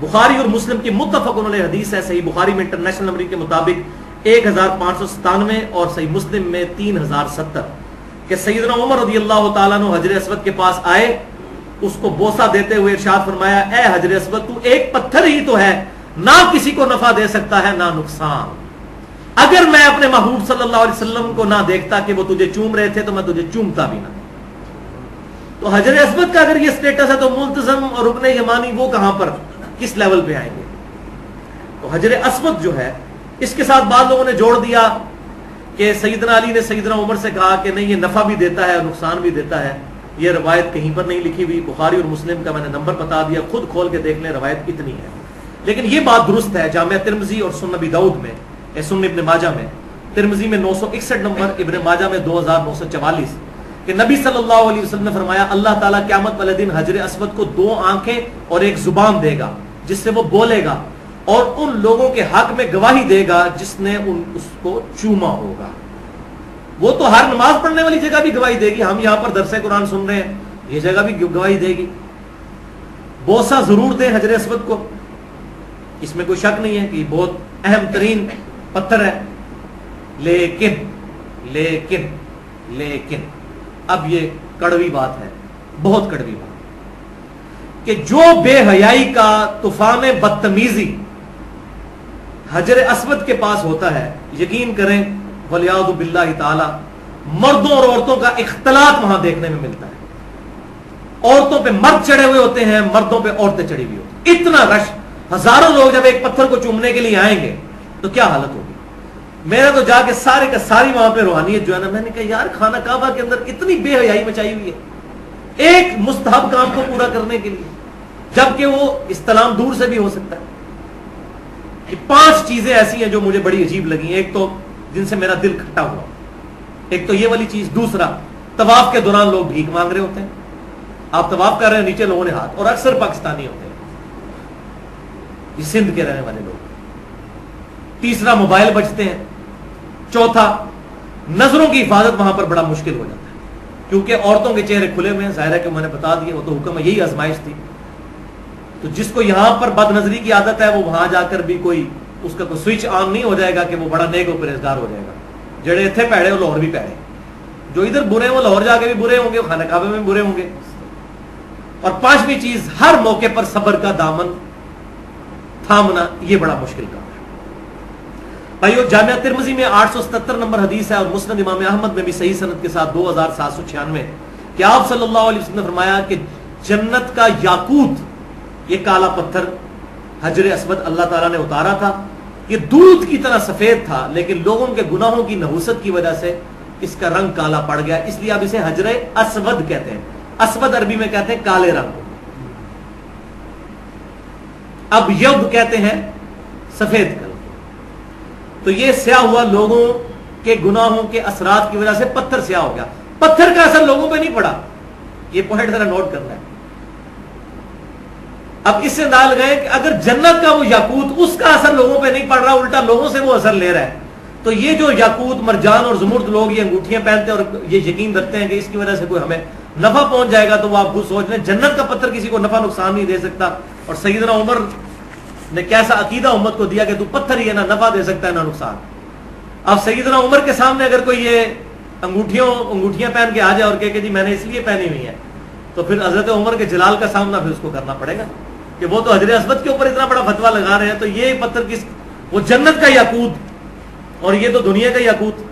بخاری اور مسلم کی متفق علیہ حدیث ہے، صحیح بخاری میں انٹرنیشنل نمبر کے مطابق 1597 اور صحیح مسلم میں 3070 کہ سیدنا عمر رضی اللہ تعالیٰ عنہ حجر اسود کے پاس آئے، اس کو بوسہ دیتے ہوئے ارشاد فرمایا، اے حجر اسود تو ایک پتھر ہی تو ہے، نہ کسی کو نفع دے سکتا ہے نہ نقصان، اگر میں اپنے محبوب صلی اللہ علیہ وسلم کو نہ دیکھتا کہ وہ تجھے چوم رہے تھے تو میں تجھے چومتا بھی نہ۔ تو حجر اسود کا اگر یہ سٹیٹس ہے تو ملتزم اور رکن یمانی وہ کہاں پر کس لیول پہ آئیں گے؟ تو حجر اسود جو ہے اس کے ساتھ بعض لوگوں نے جوڑ دیا کہ سیدنا علی نے سیدنا عمر سے کہا کہ نہیں یہ نفع بھی دیتا ہے اور نقصان بھی دیتا ہے، یہ روایت کہیں پر نہیں لکھی ہوئی، بخاری اور مسلم کا میں نے نمبر بتا دیا، خود کھول کے دیکھ لیں روایت اتنی ہے۔ لیکن یہ بات درست ہے جامعہ ترمذی اور سنن ابی داؤد میں، سنن ابن ماجہ میں، ترمذی میں 961 نمبر، ابن ماجہ میں 2944 کہ نبی صلی اللہ علیہ وسلم نے فرمایا اللہ تعالیٰ قیامت والے دن حجر اسود کو 2 آنکھیں اور ایک زبان دے گا جس سے وہ بولے گا، اور ان لوگوں کے حق میں گواہی دے گا جس نے اس کو چوما ہوگا۔ وہ تو ہر نماز پڑھنے والی جگہ بھی گواہی دے گی، ہم یہاں پر درس قرآن سن رہے ہیں یہ جگہ بھی گواہی دے گی۔ بوسہ ضرور دیں حجر اسود کو، اس میں کوئی شک نہیں ہے کہ یہ بہت اہم ترین پتھر ہے، لیکن لیکن لیکن اب یہ کڑوی بات ہے، بہت کڑوی بات، کہ جو بے حیائی کا طوفان بدتمیزی حجر اسود کے پاس ہوتا ہے، یقین کریں ولیعوذ باللہ تعالی مردوں اور عورتوں کا اختلاط وہاں دیکھنے میں ملتا ہے۔ عورتوں پہ مرد چڑھے ہوئے ہوتے ہیں، مردوں پہ عورتیں چڑھی ہوئی ہوتی ہیں، اتنا رش، ہزاروں لوگ جب ایک پتھر کو چومنے کے لیے آئیں گے تو کیا حالت ہوگی۔ میرا تو جا کے سارے کا ساری وہاں پہ روحانیت جو ہے نا، میں نے کہا یار خانہ کعبہ کے اندر اتنی بے حیائی مچائی ہوئی ہے ایک مستحب کام کو پورا کرنے کے لیے، جبکہ وہ استلام دور سے بھی ہو سکتا ہے۔ یہ 5 چیزیں ایسی ہیں جو مجھے بڑی عجیب لگی، ایک تو جن سے میرا دل کھٹا ہوا، ایک تو یہ والی چیز، دوسرا طواف کے دوران لوگ بھیک مانگ رہے ہوتے ہیں، آپ طواف کر رہے ہیں نیچے لوگوں نے ہاتھ، اور اکثر پاکستانی ہوتے ہیں، یہ سندھ کے رہنے والے لوگ۔ تیسرا موبائل بجتے ہیں۔ چوتھا نظروں کی حفاظت وہاں پر بڑا مشکل ہو جاتا ہے کیونکہ عورتوں کے چہرے کھلے ہوئے ہیں، ظاہر ہے کہ میں نے بتا دیا، وہ تو حکم ہے، یہی آزمائش تھی۔ تو جس کو یہاں پر بد نظری کی عادت ہے وہ وہاں جا کر بھی کوئی اس کا کوئی سوئچ آن نہیں ہو جائے گا کہ وہ بڑا نیک و پرہیزگار ہو جائے گا۔ جڑے اتنے پیڑے وہ لاہور بھی پیڑے، جو ادھر برے ہیں وہ لاہور جا کے بھی برے ہوں گے، خانہ کعبہ میں برے ہوں گے۔ اور 5ویں چیز، ہر موقع پر صبر کا دامن تھامنا، یہ بڑا مشکل کام ہے۔ بھائیو، جامعہ ترمذی میں 877 نمبر حدیث ہے، اور مسند امام احمد میں بھی صحیح سند کے ساتھ 2796 کہ آپ صلی اللہ علیہ وسلم نے فرمایا کہ جنت کا یاقوت، یہ کالا پتھر حجر اسود اللہ تعالیٰ نے اتارا تھا، یہ دودھ کی طرح سفید تھا، لیکن لوگوں کے گناہوں کی نحوست کی وجہ سے اس کا رنگ کالا پڑ گیا، اس لیے اب اسے حجر اسود کہتے ہیں۔ اسود عربی میں کہتے ہیں کالے رنگ، اب یود کہتے ہیں سفید کلر۔ تو یہ سیاہ ہوا لوگوں کے گناہوں کے اثرات کی وجہ سے پتھر سیاہ ہو گیا، پتھر کا اثر لوگوں پہ نہیں پڑا، یہ پوائنٹ ذرا نوٹ کرنا ہے۔ اب اس سے ڈال گئے کہ اگر جنت کا وہ یاقوت، اس کا اثر لوگوں پہ نہیں پڑ رہا، الٹا لوگوں سے وہ اثر لے رہا ہے، تو یہ جو یاقوت، مرجان اور زمرد لوگ یہ انگوٹھیاں پہنتے ہیں اور یہ یقین رکھتے ہیں کہ اس کی وجہ سے کوئی ہمیں نفع پہنچ جائے گا، تو وہ آپ خود سوچ لیں جنت کا پتھر کسی کو نفع نقصان نہیں دے سکتا۔ اور سیدنا عمر نے کیسا عقیدہ امت کو دیا کہ تو پتھر ہی ہے، نہ نفع دے سکتا ہے نہ نقصان۔ اب سیدنا عمر کے سامنے اگر کوئی یہ انگوٹھیاں پہن کے آ جائے اور کہ جی میں نے اس لیے پہنی ہوئی ہے، تو پھر حضرت عمر کے جلال کا سامنا پھر اس کو کرنا پڑے گا کہ وہ تو حجر اسود کے اوپر اتنا بڑا فتویٰ لگا رہے ہیں، تو یہ پتھر وہ جنت کا یاقوت اور یہ تو دنیا کا یاقوت۔